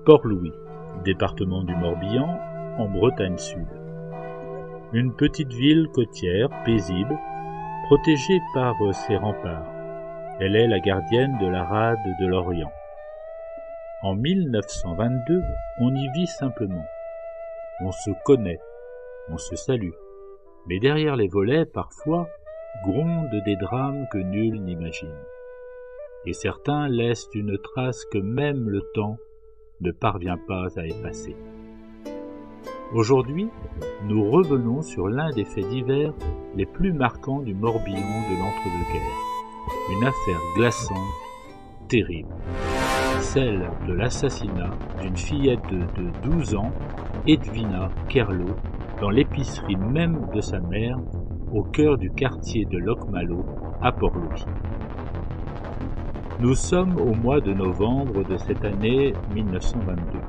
Port-Louis, département du Morbihan, en Bretagne Sud. Une petite ville côtière, paisible, protégée par ses remparts. Elle est la gardienne de la rade de l'Orient. En 1922, on y vit simplement. On se connaît, on se salue. Mais derrière les volets, parfois, grondent des drames que nul n'imagine. Et certains laissent une trace que même le temps ne parvient pas à effacer. Aujourd'hui, nous revenons sur l'un des faits divers les plus marquants du Morbihan de l'entre-deux-guerres. Une affaire glaçante, terrible. Celle de l'assassinat d'une fillette de 12 ans, Edwina Kerlo, dans l'épicerie même de sa mère, au cœur du quartier de Locmalo, à Port-Louis. Nous sommes au mois de novembre de cette année 1922.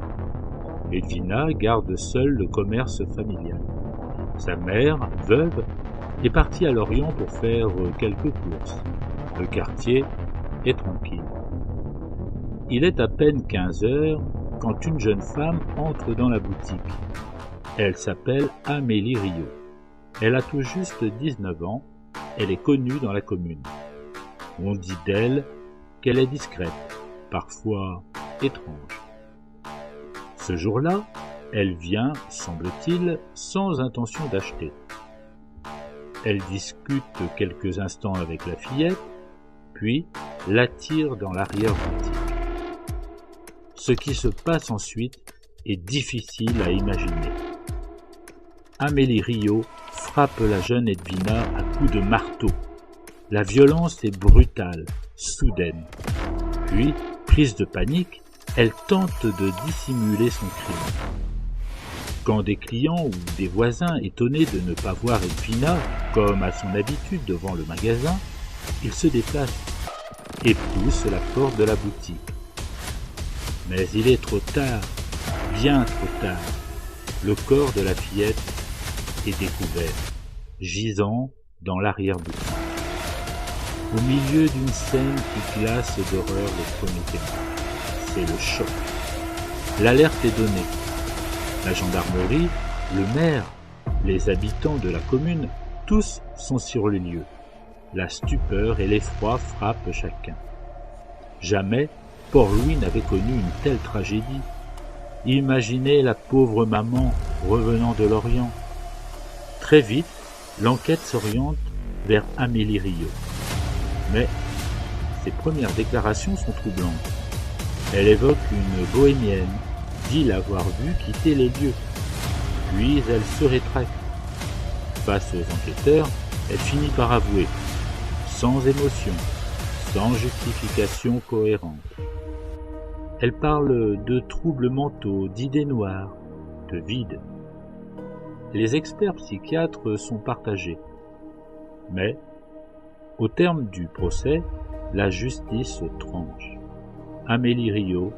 Edwina garde seule le commerce familial. Sa mère, veuve, est partie à Lorient pour faire quelques courses. Le quartier est tranquille. Il est à peine 15 heures quand une jeune femme entre dans la boutique. Elle s'appelle Amélie Rio. Elle a tout juste 19 ans. Elle est connue dans la commune. On dit d'elle qu'elle est discrète, parfois étrange. Ce jour-là, elle vient, semble-t-il, sans intention d'acheter. Elle discute quelques instants avec la fillette, puis l'attire dans l'arrière-boutique. Ce qui se passe ensuite est difficile à imaginer. Amélie Rio frappe la jeune Edwina à coups de marteau. La violence est brutale, soudaine. Puis, prise de panique, elle tente de dissimuler son crime. Quand des clients ou des voisins, étonnés de ne pas voir Edwina, comme à son habitude devant le magasin, ils se déplacent et poussent la porte de la boutique. Mais il est trop tard, bien trop tard. Le corps de la fillette est découvert, gisant dans l'arrière-boutique. Au milieu d'une scène qui glace d'horreur les premiers témoins. C'est le choc. L'alerte est donnée. La gendarmerie, le maire, les habitants de la commune, tous sont sur les lieux. La stupeur et l'effroi frappent chacun. Jamais Port-Louis n'avait connu une telle tragédie. Imaginez la pauvre maman revenant de l'Orient. Très vite, l'enquête s'oriente vers Amélie Rio. Mais ses premières déclarations sont troublantes. Elle évoque une bohémienne, dit l'avoir vue quitter les lieux. Puis elle se rétracte. Face aux enquêteurs, elle finit par avouer, sans émotion, sans justification cohérente. Elle parle de troubles mentaux, d'idées noires, de vide. Les experts psychiatres sont partagés. Mais, au terme du procès, la justice tranche. Amélie Rio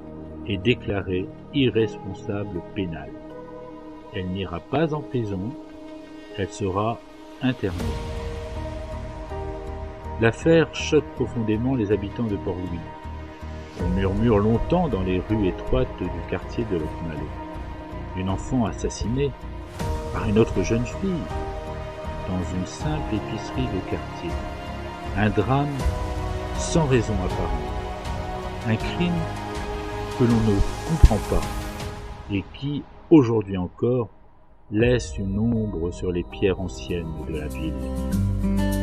est déclarée irresponsable pénale. Elle n'ira pas en prison, elle sera internée. L'affaire choque profondément les habitants de Port-Louis. On murmure longtemps dans les rues étroites du quartier de Locmalo. Une enfant assassinée par une autre jeune fille dans une simple épicerie de quartier. Un drame sans raison apparente. Un crime que l'on ne comprend pas et qui, aujourd'hui encore, laisse une ombre sur les pierres anciennes de la ville.